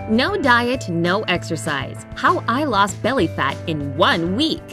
No diet, no exercise. How I lost belly fat in 1 week.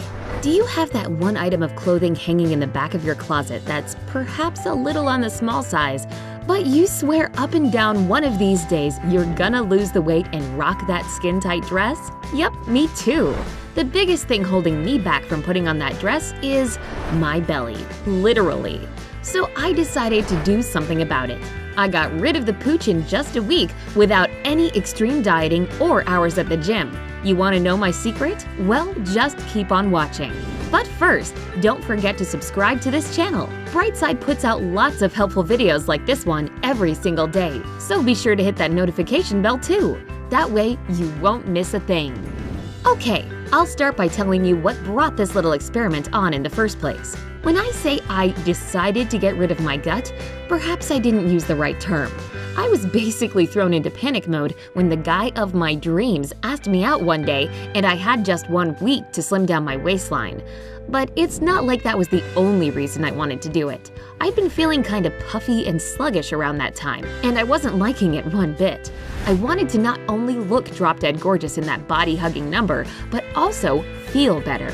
Do you have that one item of clothing hanging in the back of your closet that's perhaps a little on the small size, but you swear up and down one of these days you're gonna lose the weight and rock that skin-tight dress? Yep, me too. The biggest thing holding me back from putting on that dress is my belly, literally. So I decided to do something about it. I got rid of the pooch in just a week without any extreme dieting or hours at the gym. You want to know my secret? Well, just keep on watching. But first, don't forget to subscribe to this channel. Brightside puts out lots of helpful videos like this one every single day, so be sure to hit that notification bell too. That way, you won't miss a thing. Okay, I'll start by telling you what brought this little experiment on in the first place. When I say I decided to get rid of my gut, perhaps I didn't use the right term. I was basically thrown into panic mode when the guy of my dreams asked me out one day and I had just 1 week to slim down my waistline. But it's not like that was the only reason I wanted to do it. I'd been feeling kind of puffy and sluggish around that time, and I wasn't liking it one bit. I wanted to not only look drop-dead gorgeous in that body-hugging number, but also feel better.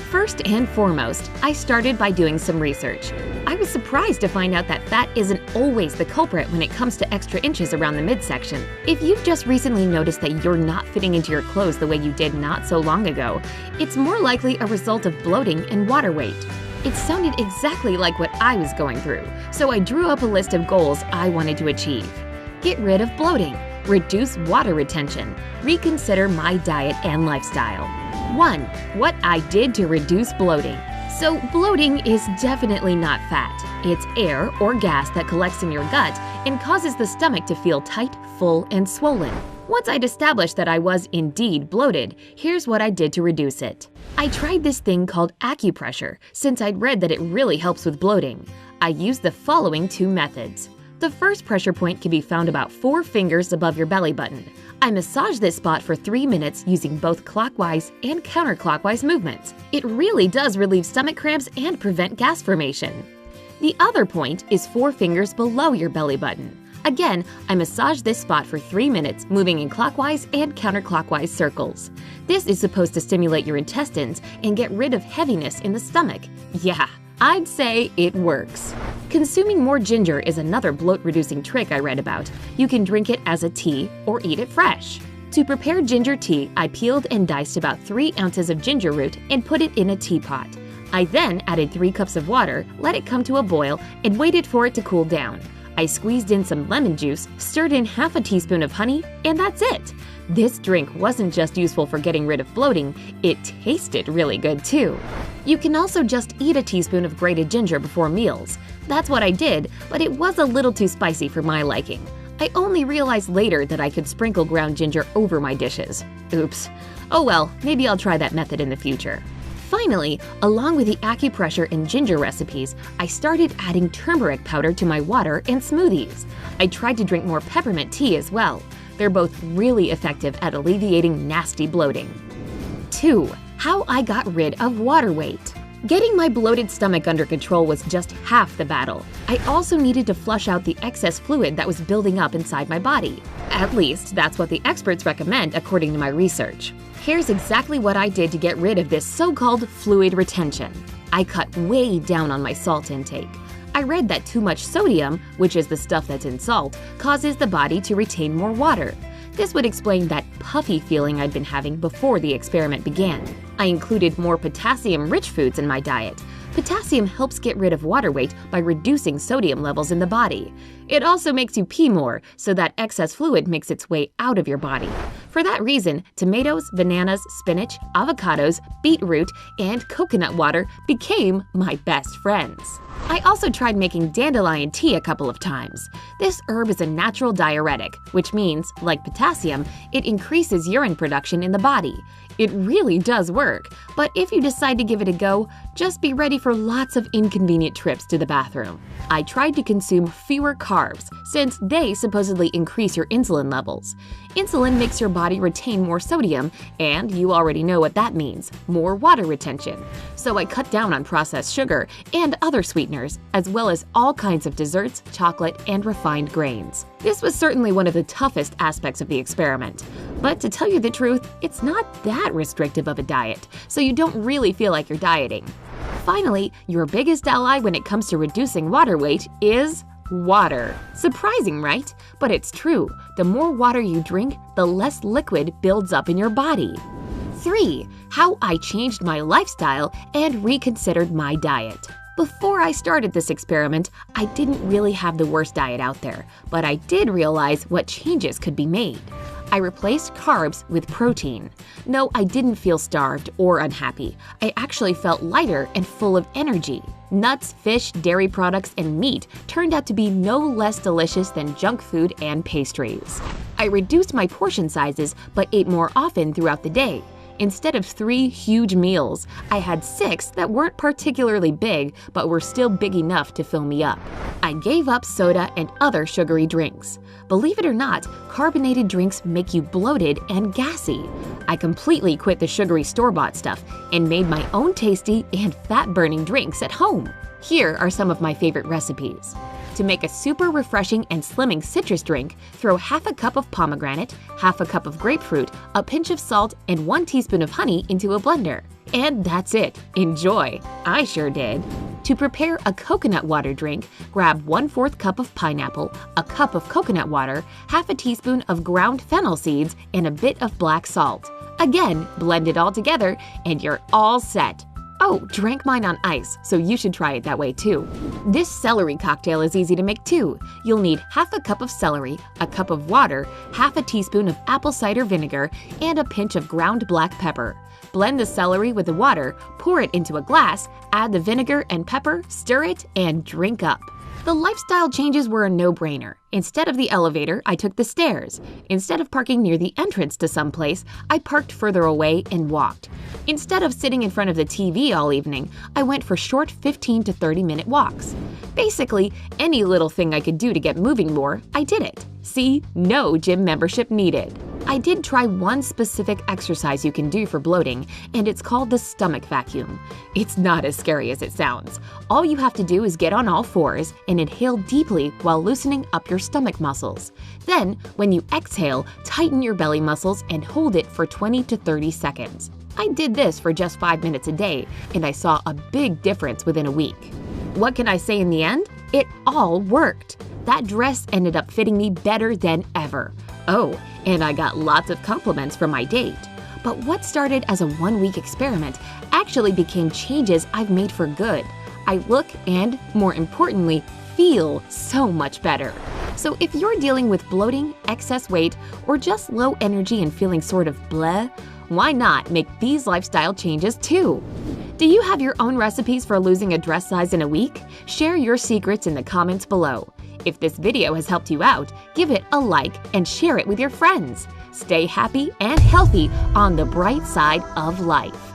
First and foremost, I started by doing some research. I was surprised to find out that fat isn't always the culprit when it comes to extra inches around the midsection. If you've just recently noticed that you're not fitting into your clothes the way you did not so long ago, it's more likely a result of bloating and water weight. It sounded exactly like what I was going through, so I drew up a list of goals I wanted to achieve. Get rid of bloating, reduce water retention, reconsider my diet and lifestyle. 1. What I did to reduce bloating. So bloating is definitely not fat. It's air or gas that collects in your gut and causes the stomach to feel tight, full, and swollen. Once I'd established that I was indeed bloated, here's what I did to reduce it. I tried this thing called acupressure since I'd read that it really helps with bloating. I used the following 2 methods. The first pressure point can be found about 4 fingers above your belly button. I massage this spot for 3 minutes using both clockwise and counterclockwise movements. It really does relieve stomach cramps and prevent gas formation. The other point is 4 fingers below your belly button. Again, I massage this spot for 3 minutes, moving in clockwise and counterclockwise circles. This is supposed to stimulate your intestines and get rid of heaviness in the stomach. Yeah, I'd say it works. Consuming more ginger is another bloat-reducing trick I read about. You can drink it as a tea or eat it fresh. To prepare ginger tea, I peeled and diced about 3 ounces of ginger root and put it in a teapot. I then added 3 cups of water, let it come to a boil, and waited for it to cool down. I squeezed in some lemon juice, stirred in half a teaspoon of honey, and that's it! This drink wasn't just useful for getting rid of bloating, it tasted really good too. You can also just eat a teaspoon of grated ginger before meals. That's what I did, but it was a little too spicy for my liking. I only realized later that I could sprinkle ground ginger over my dishes. Oops. Oh well, maybe I'll try that method in the future. Finally, along with the acupressure and ginger recipes, I started adding turmeric powder to my water and smoothies. I tried to drink more peppermint tea as well. They're both really effective at alleviating nasty bloating. 2. How I got rid of water weight. Getting my bloated stomach under control was just half the battle. I also needed to flush out the excess fluid that was building up inside my body. At least, that's what the experts recommend according to my research. Here's exactly what I did to get rid of this so-called fluid retention. I cut way down on my salt intake. I read that too much sodium, which is the stuff that's in salt, causes the body to retain more water. This would explain that puffy feeling I'd been having before the experiment began. I included more potassium-rich foods in my diet. Potassium helps get rid of water weight by reducing sodium levels in the body. It also makes you pee more, so that excess fluid makes its way out of your body. For that reason, tomatoes, bananas, spinach, avocados, beetroot, and coconut water became my best friends. I also tried making dandelion tea a couple of times. This herb is a natural diuretic, which means, like potassium, it increases urine production in the body. It really does work, but if you decide to give it a go, just be ready for lots of inconvenient trips to the bathroom. I tried to consume fewer carbs, since they supposedly increase your insulin levels. Insulin makes your body retain more sodium, and you already know what that means – more water retention. So I cut down on processed sugar and other sweeteners, as well as all kinds of desserts, chocolate, and refined grains. This was certainly one of the toughest aspects of the experiment. But to tell you the truth, it's not that restrictive of a diet, so you don't really feel like you're dieting. Finally, your biggest ally when it comes to reducing water weight is water. Surprising, right? But it's true. The more water you drink, the less liquid builds up in your body. 3. How I changed my lifestyle and reconsidered my diet. Before I started this experiment, I didn't really have the worst diet out there, but I did realize what changes could be made. I replaced carbs with protein. No, I didn't feel starved or unhappy. I actually felt lighter and full of energy. Nuts, fish, dairy products, and meat turned out to be no less delicious than junk food and pastries. I reduced my portion sizes but ate more often throughout the day. Instead of 3 huge meals, I had 6 that weren't particularly big but were still big enough to fill me up. I gave up soda and other sugary drinks. Believe it or not, carbonated drinks make you bloated and gassy. I completely quit the sugary store-bought stuff and made my own tasty and fat-burning drinks at home. Here are some of my favorite recipes. To make a super refreshing and slimming citrus drink, throw half a cup of pomegranate, half a cup of grapefruit, a pinch of salt, and 1 teaspoon of honey into a blender. And that's it. Enjoy! I sure did. To prepare a coconut water drink, grab 1/4 cup of pineapple, a cup of coconut water, half a teaspoon of ground fennel seeds, and a bit of black salt. Again, blend it all together, and you're all set. Oh, drank mine on ice, so you should try it that way too. This celery cocktail is easy to make too. You'll need half a cup of celery, a cup of water, half a teaspoon of apple cider vinegar, and a pinch of ground black pepper. Blend the celery with the water, pour it into a glass, add the vinegar and pepper, stir it, and drink up. The lifestyle changes were a no-brainer. Instead of the elevator, I took the stairs. Instead of parking near the entrance to some place, I parked further away and walked. Instead of sitting in front of the TV all evening, I went for short 15 to 30-minute walks. Basically, any little thing I could do to get moving more, I did it. See, no gym membership needed. I did try one specific exercise you can do for bloating, and it's called the stomach vacuum. It's not as scary as it sounds. All you have to do is get on all fours and inhale deeply while loosening up your stomach muscles. Then, when you exhale, tighten your belly muscles and hold it for 20 to 30 seconds. I did this for just 5 minutes a day, and I saw a big difference within a week. What can I say in the end? It all worked. That dress ended up fitting me better than ever. Oh, and I got lots of compliments from my date. But what started as a 1-week experiment actually became changes I've made for good. I look and, more importantly, feel so much better. So if you're dealing with bloating, excess weight, or just low energy and feeling sort of bleh, why not make these lifestyle changes too? Do you have your own recipes for losing a dress size in a week? Share your secrets in the comments below. If this video has helped you out, give it a like and share it with your friends. Stay happy and healthy on the bright side of life.